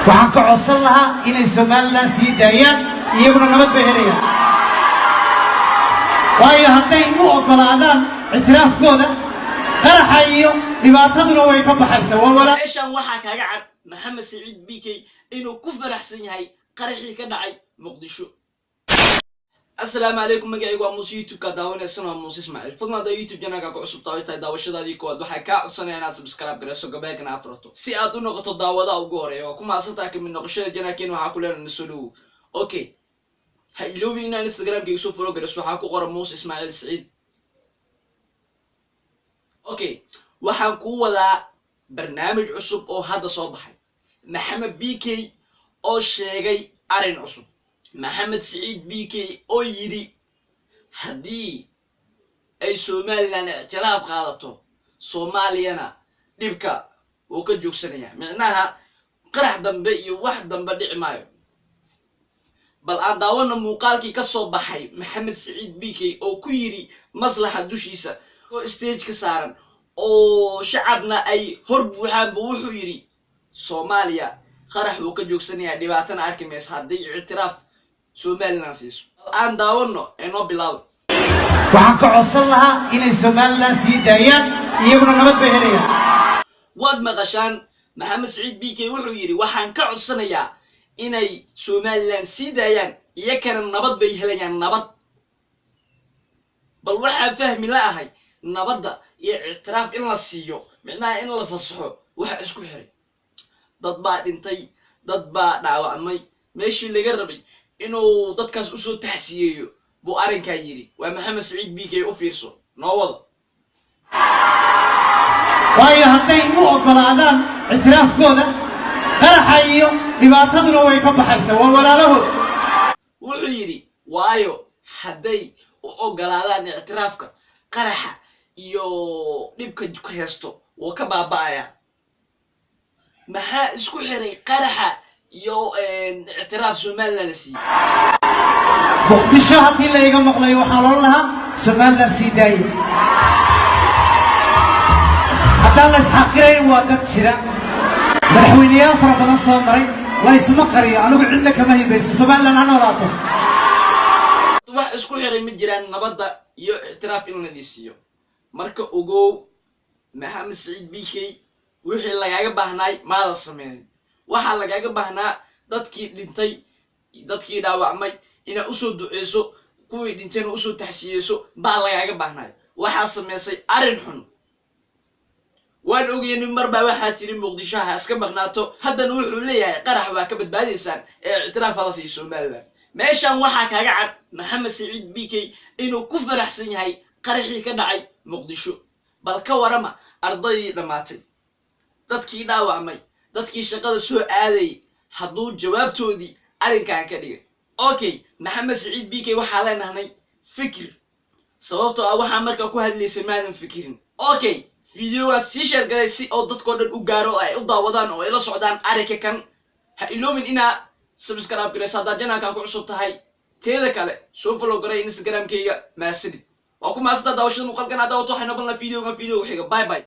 waxaan ka codsan lahaa inay Soomaaliland sii daayaan iyaguna nabad bay helayaan waayo hadday u ogolaadaan ictiraafkooda qaraxa iyo dhibaataduna way ka baxaysaa wala meeshan waxaa kaaga cad Maxamed Saciid BK inuu ku faraxsan yahay qaraxii ka dhacay Muqdisho. السلام عليكم magacaygu waa Muuse YouTube ka daawanaysan waa Muuse Ismaaciil fadlan YouTube channel-ka ku cusub tahay daawashadaadii kood waxay ka codsanayaan inaad subscribe gareyso gabeekana afrato si aad u noqoto daawada ugu horeeya oo kuma asantaa ka mid noqoshada channel-keena waxa ku leeyahay soo dhaw okay ha iloobi inaad Instagram-kayga soo follow gareyso waxa ku qoran Muuse Ismaaciil Saciid okay waxaan ku wadaa barnaamij cusub oo hadda soo baxay Maxamed BK oo sheegay arin cusub Maxamed Saciid BK oo yiri hadii ay Soomaaliland ictiraaf qaadato Soomaaliyana dhibka oo ka joogsanaya macnaha qarax dambe iyo wax dambe dhici maayo bal aan daawano muuqaalkii ka soo baxay Maxamed Saciid BK oo ku yiri maslaxa dushiisa oo stage ka saaran oo shacabna ay hor buuxaan buu wuxuu yiri Soomaaliya qarax oo ka joogsanaya dhibaatana arkimeys hadii ictiraaf Soomaaliland siiso aan daawano inoo bilaabo waxaan ka codsan lahaa inay Soomaaliland sii daayaan iyaguna nabad bay helayaan waad maqashaan Maxamed Saciid BK wuxuu yiri waxaan ka codsanayaa inay Soomaaliland sii daayaan iyagana nabad bay helayaan nabad bal waxaan fahmi laahay nabadda iyo ictiraaf in la siiyo macnaha in la fasaxo waxa isku xiray dad baa dhintay dad baa dhaawacmay meeshii laga rabay inuu dadkaas u soo taxsiyeeyo buu arinka yiri waa Maxamed Saciid BK u fiirso noo wada waayo hadday u ogolaadaan ictiraafkooda qaraxa iyo dhibaataduna way ka baxaysaa walaalahood wuxuu yiri waayo hadday u ogolaadaan ictiraafka qaraxa iyo dhibka ku heesto oo ka baaba'aya maxaa isku xiray qaraxa iyo ictiraaf Soomaaliland si Muqdisho hadii la iga maqlay waxa loo lahaa Soomaaliland sii daayay haddaan la isxaqiray waa dad jira madaxweynayaal fara badan soo maray la isma qariyo anigu cidna kama hibayso Soomaaliland ha noolaato wax isku xiray ma jiraan nabadda iyo ictiraaf in la dhisiyo marka ogow Maxamed Saciid BK wixii lagaaga baahnay maada sameeyay waxa lagaaga baahnaa dadkii dhintay dadkii dhaawacmay ina u soo duceeso kuwii dhintayna u soo taxsiyeeso baa lagaaga baahnay waxa sameysay arin xun waan ogeeyay marba waxa tiri Muqdisho ha iska maqnaato haddana wuxuu leeyahay qarax waa ka badbaadaysan ee ictiraaf la siiyo Soomaaliland meeshan waxa kaaga cad Maxamed Saciid BK inuu ku faraxsan yahay qaraxii ka dhacay Muqdisho bal ka warama ardaydii dhamaatay dadkii dhaawacmay dadkii shaqada soo aaday haduu jawaabtoodii arinkan ka dhigay okay Maxamed Saciid BK waxa leenahay fikir sababtoo ah waxa markaa ku hadlaysay maadan fikirin okay video si share garay si oo dadkoo dhan u gaaro ay u daawadaan oo ay la socdaan arinka kan ha iloomin ina subscribe gareyso hadaa channel-ka ku cusub tahay teeda kale soo follow garay Instagram-kayga maasidid waa ku maasada daawashada muuqaalkan aad daawato waxay noqon la video xiga bye bye